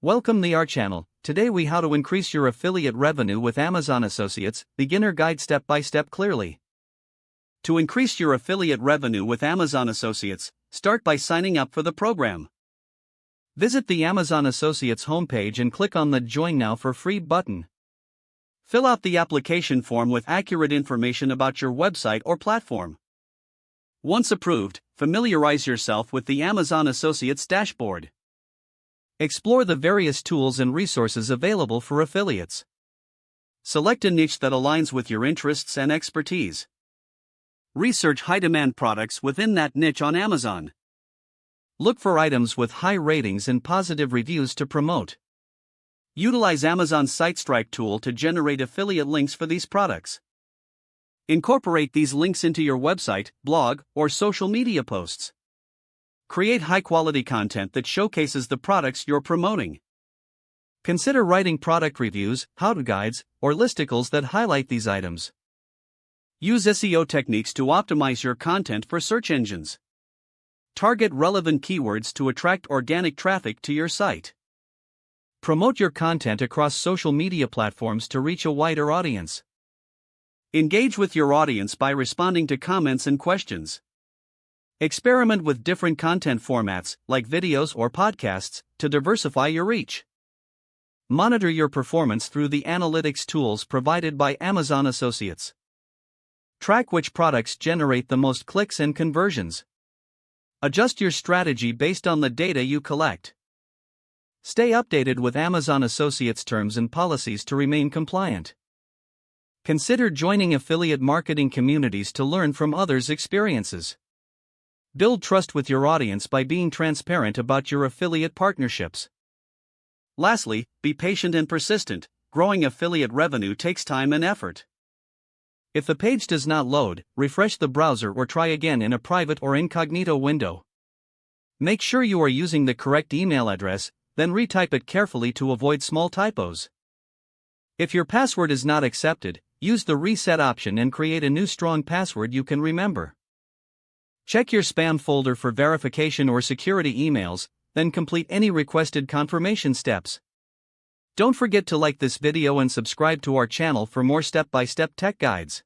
Welcome to our channel. Today we how to increase your affiliate revenue with Amazon Associates, beginner guide step by step clearly. To increase your affiliate revenue with Amazon Associates, start by signing up for the program. Visit the Amazon Associates homepage and click on the Join Now for Free button. Fill out the application form with accurate information about your website or platform. Once approved, familiarize yourself with the Amazon Associates dashboard. Explore the various tools and resources available for affiliates. Select a niche that aligns with your interests and expertise. Research high-demand products within that niche on Amazon. Look for items with high ratings and positive reviews to promote. Utilize Amazon's SiteStrike tool to generate affiliate links for these products. Incorporate these links into your website, blog, or social media posts. Create high-quality content that showcases the products you're promoting. Consider writing product reviews, how-to guides, or listicles that highlight these items. Use SEO techniques to optimize your content for search engines. Target relevant keywords to attract organic traffic to your site. Promote your content across social media platforms to reach a wider audience. Engage with your audience by responding to comments and questions. Experiment with different content formats, like videos or podcasts, to diversify your reach. Monitor your performance through the analytics tools provided by Amazon Associates. Track which products generate the most clicks and conversions. Adjust your strategy based on the data you collect. Stay updated with Amazon Associates terms and policies to remain compliant. Consider joining affiliate marketing communities to learn from others' experiences. Build trust with your audience by being transparent about your affiliate partnerships. Lastly, be patient and persistent. Growing affiliate revenue takes time and effort. If the page does not load, refresh the browser or try again in a private or incognito window. Make sure you are using the correct email address, then retype it carefully to avoid small typos. If your password is not accepted, use the reset option and create a new strong password you can remember. Check your spam folder for verification or security emails, then complete any requested confirmation steps. Don't forget to like this video and subscribe to our channel for more step-by-step tech guides.